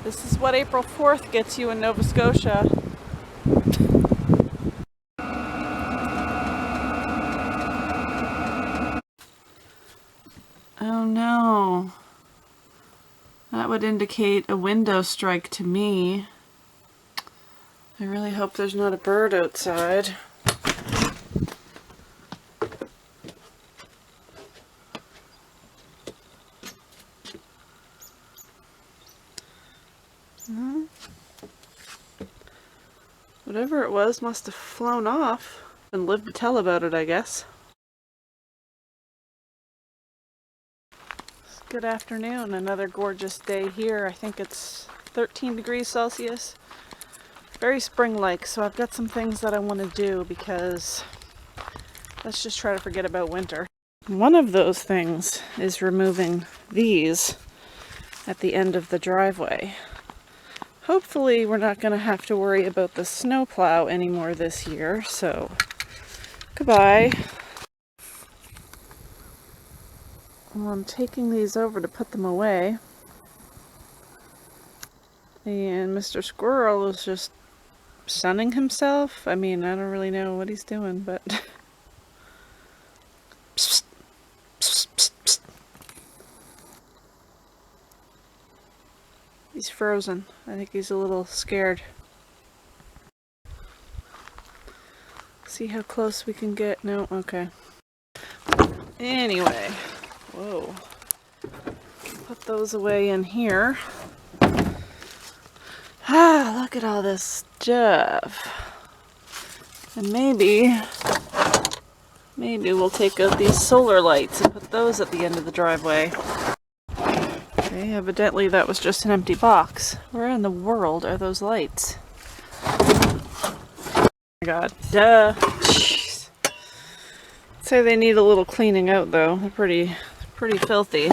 This is what April 4th gets you in Nova Scotia. Oh no. That would indicate a window strike to me. I really hope there's not a bird outside. Whatever it was must have flown off and lived to tell about it, I guess. Good afternoon, another gorgeous day here. I think it's 13 degrees Celsius. Very spring-like, so I've got some things that I want to do because let's just try to forget about winter. One of those things is removing these at the end of the driveway. Hopefully we're not going to have to worry about the snowplow anymore this year, so goodbye. Well, I'm taking these over to put them away. And Mr. Squirrel is just sunning himself. I mean, I don't really know what he's doing, but... Psst, psst, psst, psst. He's frozen. I think he's a little scared. See how close we can get? No? Okay. Anyway. Whoa. Put those away in here. Ah, look at all this stuff. And maybe we'll take out these solar lights and put those at the end of the driveway. Okay, evidently that was just an empty box. Where in the world are those lights? Oh my god. Duh. Jeez. I'd say they need a little cleaning out though. They're pretty filthy.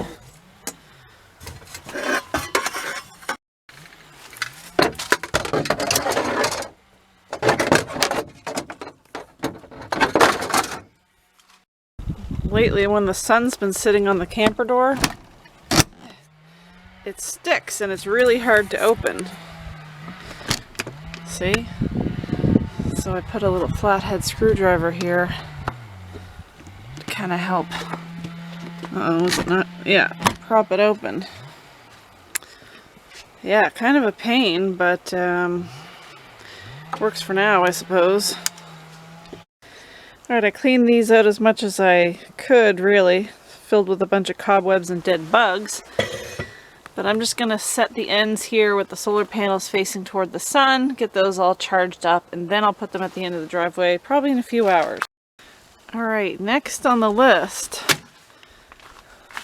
Lately, when the sun's been sitting on the camper door, it sticks and it's really hard to open. See? So I put a little flathead screwdriver here to kind of help. Uh-oh, is it not? Yeah, prop it open. Yeah, kind of a pain, but works for now, I suppose. Alright, I cleaned these out as much as I could, really. Filled with a bunch of cobwebs and dead bugs. But I'm just going to set the ends here with the solar panels facing toward the sun, get those all charged up, and then I'll put them at the end of the driveway, probably in a few hours. Alright, next on the list,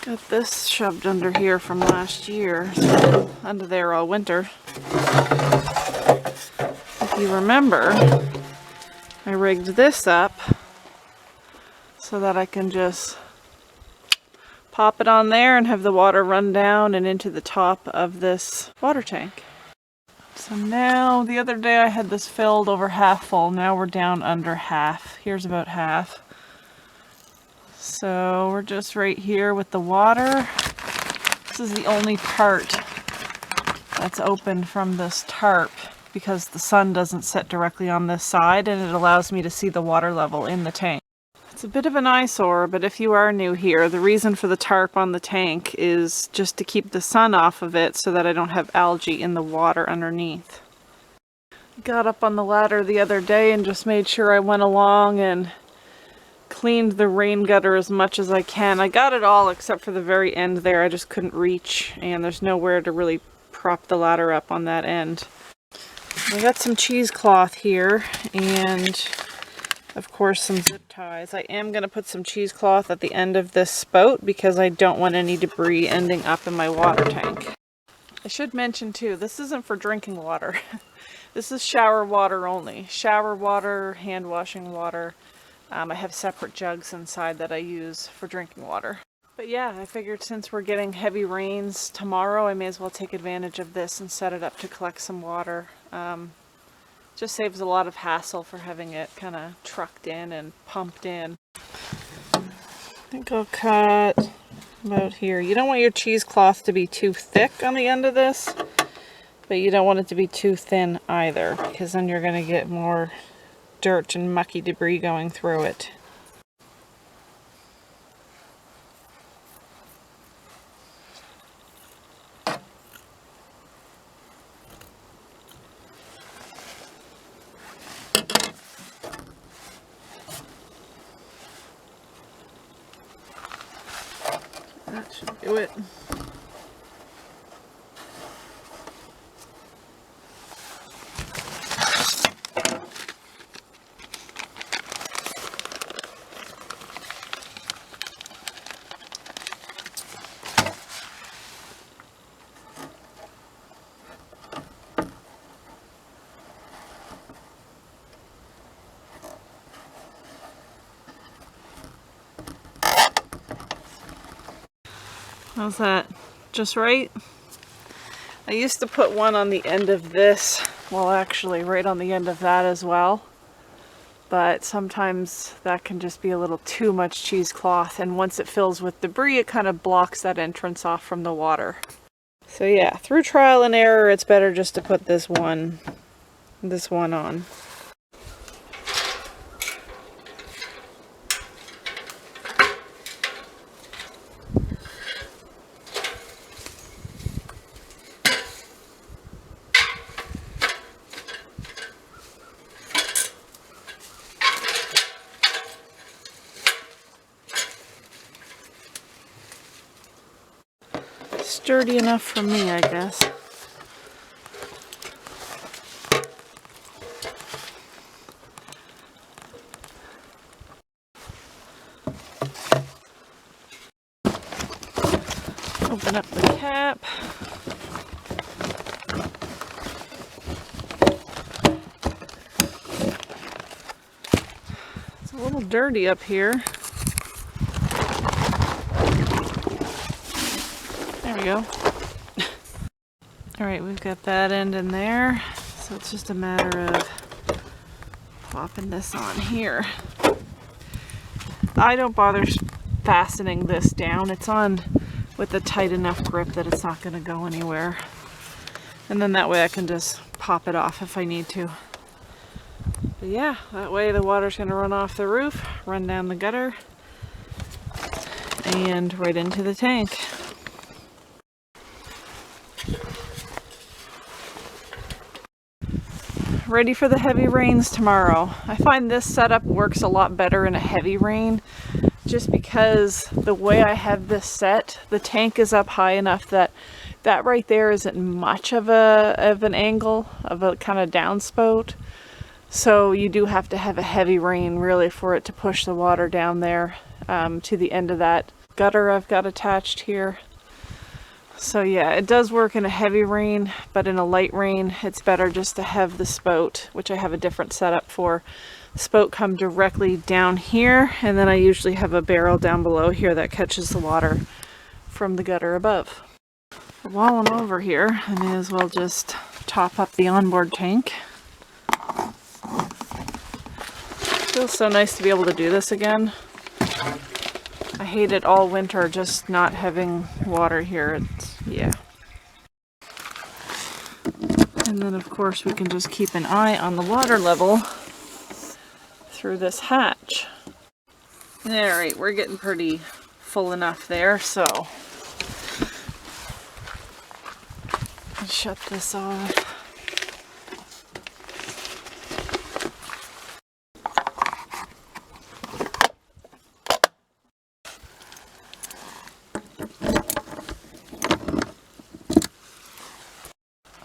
got this shoved under here from last year. It's been under there all winter. If you remember, I rigged this up so that I can just pop it on there and have the water run down and into the top of this water tank. So now, the other day I had this filled over half full. Now we're down under half. Here's about half. So we're just right here with the water. This is the only part that's open from this tarp because the sun doesn't set directly on this side and it allows me to see the water level in the tank. It's a bit of an eyesore, but if you are new here, the reason for the tarp on the tank is just to keep the sun off of it so that I don't have algae in the water underneath. Got up on the ladder the other day and just made sure I went along and cleaned the rain gutter as much as I can. I got it all except for the very end there. I just couldn't reach, and there's nowhere to really prop the ladder up on that end. I got some cheesecloth here and of course some zip ties. I am going to put some cheesecloth at the end of this spout because I don't want any debris ending up in my water tank. I should mention too, this isn't for drinking water. This is shower water only. Shower water, hand washing water. I have separate jugs inside that I use for drinking water. But yeah, I figured since we're getting heavy rains tomorrow, I may as well take advantage of this and set it up to collect some water. Just saves a lot of hassle for having it kind of trucked in and pumped in. I think I'll cut about here. You don't want your cheesecloth to be too thick on the end of this, But you don't want it to be too thin either, because then you're going to get more dirt and mucky debris going through it. That should do it. How's that? Just right? I used to put one on the end of this, well actually right on the end of that as well, but sometimes that can just be a little too much cheesecloth, and once it fills with debris it kind of blocks that entrance off from the water. So yeah, through trial and error it's better just to put this one on. Sturdy enough for me, I guess. Open up the cap. It's a little dirty up here. There we go. Alright, we've got that end in there, so it's just a matter of popping this on here. I don't bother fastening this down. It's on with a tight enough grip that it's not going to go anywhere. And then that way I can just pop it off if I need to. But yeah, that way the water's going to run off the roof, run down the gutter, and right into the tank. Ready for the heavy rains tomorrow. I find this setup works a lot better in a heavy rain, just because the way I have this set, the tank is up high enough that that right there isn't much of an angle, of a kind of downspout. So you do have to have a heavy rain really for it to push the water down there to the end of that gutter I've got attached here. So yeah, it does work in a heavy rain, but in a light rain, it's better just to have the spout, which I have a different setup for. The spout come directly down here, and then I usually have a barrel down below here that catches the water from the gutter above. While I'm over here, I may as well just top up the onboard tank. Feels so nice to be able to do this again. I hate it all winter just not having water here. Yeah. And then of course we can just keep an eye on the water level through this hatch. Alright, we're getting pretty full enough there, so let's shut this off.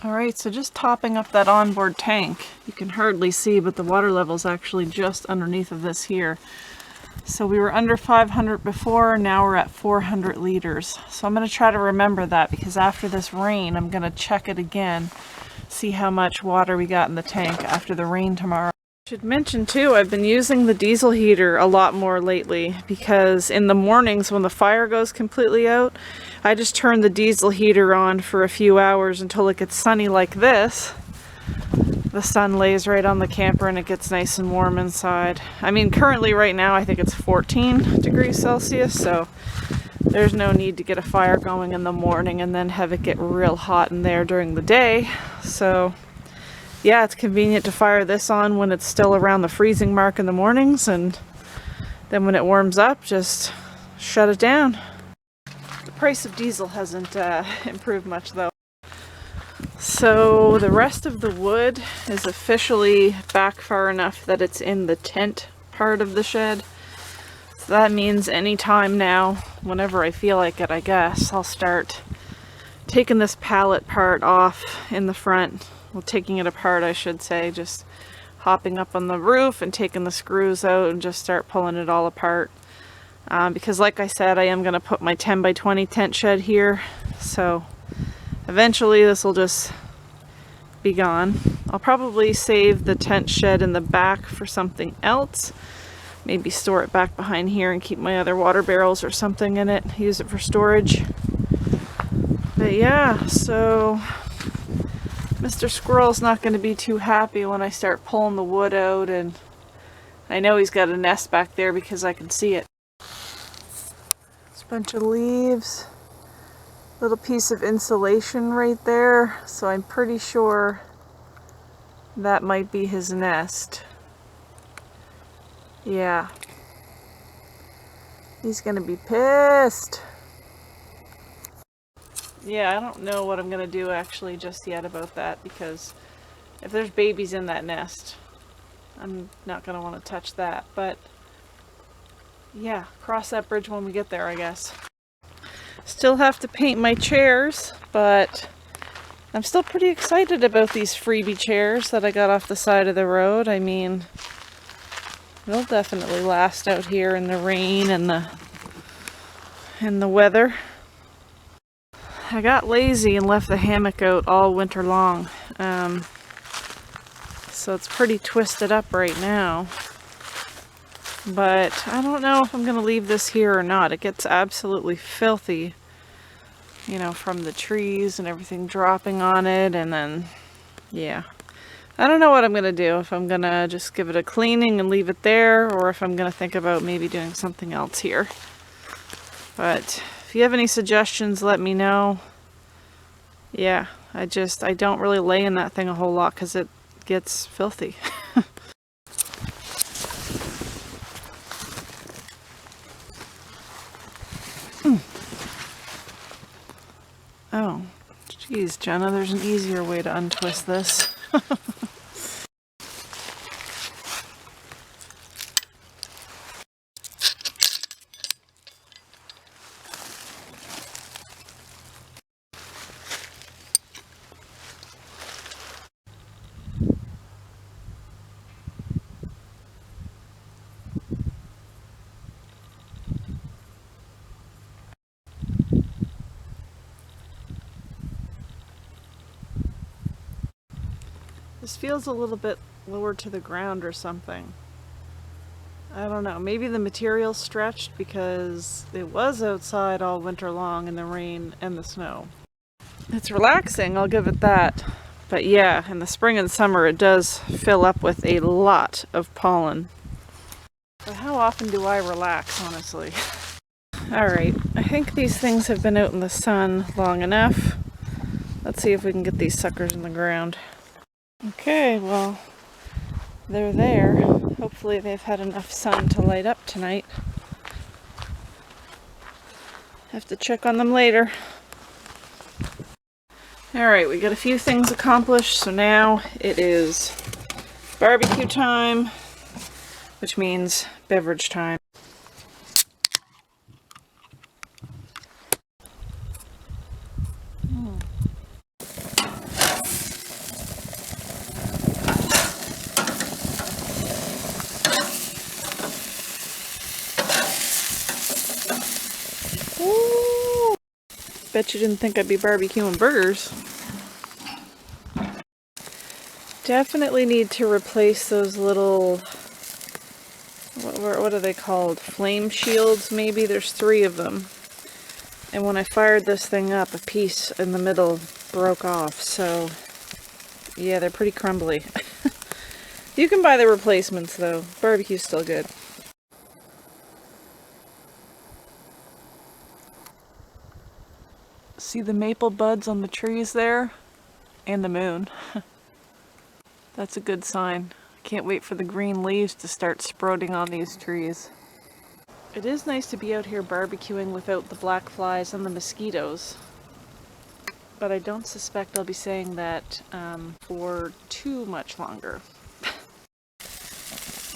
Alright, so just topping up that onboard tank. You can hardly see, but the water level is actually just underneath of this here. So we were under 500 before, now we're at 400 liters. So I'm going to try to remember that, because after this rain, I'm going to check it again, see how much water we got in the tank after the rain tomorrow. I should mention too, I've been using the diesel heater a lot more lately, because in the mornings when the fire goes completely out, I just turn the diesel heater on for a few hours until it gets sunny like this. The sun lays right on the camper and it gets nice and warm inside. I mean, currently right now I think it's 14 degrees Celsius, so there's no need to get a fire going in the morning and then have it get real hot in there during the day. So yeah, it's convenient to fire this on when it's still around the freezing mark in the mornings, and then when it warms up, just shut it down. The price of diesel hasn't improved much though. So the rest of the wood is officially back far enough that it's in the tent part of the shed. So that means anytime now, whenever I feel like it, I guess, I'll start taking this pallet part off in the front. Well, taking it apart, I should say, just hopping up on the roof and taking the screws out and just start pulling it all apart. Because like I said, I am going to put my 10 by 20 tent shed here. So eventually this will just be gone. I'll probably save the tent shed in the back for something else. Maybe store it back behind here and keep my other water barrels or something in it. Use it for storage. But yeah, so Mr. Squirrel's not going to be too happy when I start pulling the wood out, and I know he's got a nest back there because I can see it. It's a bunch of leaves. Little piece of insulation right there, so I'm pretty sure that might be his nest. Yeah. He's gonna be pissed. Yeah, I don't know what I'm gonna do actually just yet about that, because if there's babies in that nest, I'm not gonna want to touch that. But yeah, cross that bridge when we get there, I guess. Still have to paint my chairs, but I'm still pretty excited about these freebie chairs that I got off the side of the road. I mean, they'll definitely last out here in the rain and the weather. I got lazy and left the hammock out all winter long. So it's pretty twisted up right now. But I don't know if I'm going to leave this here or not. It gets absolutely filthy, you know, from the trees and everything dropping on it. And then, yeah. I don't know what I'm going to do. If I'm going to just give it a cleaning and leave it there, or if I'm going to think about maybe doing something else here. But if you have any suggestions, let me know. Yeah, I don't really lay in that thing a whole lot because it gets filthy. Oh, geez, Jenna, there's an easier way to untwist this. This feels a little bit lower to the ground or something. I don't know, maybe the material's stretched because it was outside all winter long in the rain and the snow. It's relaxing, I'll give it that. But yeah, in the spring and summer it does fill up with a lot of pollen. But how often do I relax, honestly? Alright, I think these things have been out in the sun long enough. Let's see if we can get these suckers in the ground. Okay, well, they're there. Hopefully they've had enough sun to light up tonight. Have to check on them later. Alright, we got a few things accomplished, so now it is barbecue time, which means beverage time. Bet you didn't think I'd be barbecuing burgers. Definitely need to replace those little, what are they called? Flame shields, maybe? There's 3 of them. And when I fired this thing up, a piece in the middle broke off. So, yeah, they're pretty crumbly. You can buy the replacements, though. Barbecue's still good. See the maple buds on the trees there? And the moon. That's a good sign. Can't wait for the green leaves to start sprouting on these trees. It is nice to be out here barbecuing without the black flies and the mosquitoes. But I don't suspect I'll be saying that for too much longer.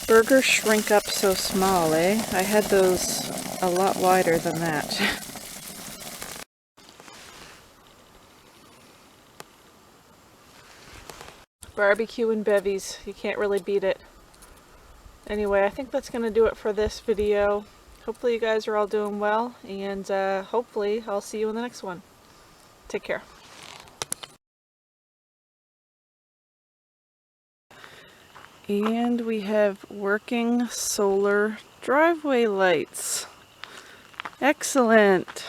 Burgers shrink up so small, eh? I had those a lot wider than that. Barbecue and bevies, you can't really beat it. Anyway, I think that's going to do it for this video. Hopefully you guys are all doing well, and hopefully I'll see you in the next one. Take care. And we have working solar driveway lights. Excellent.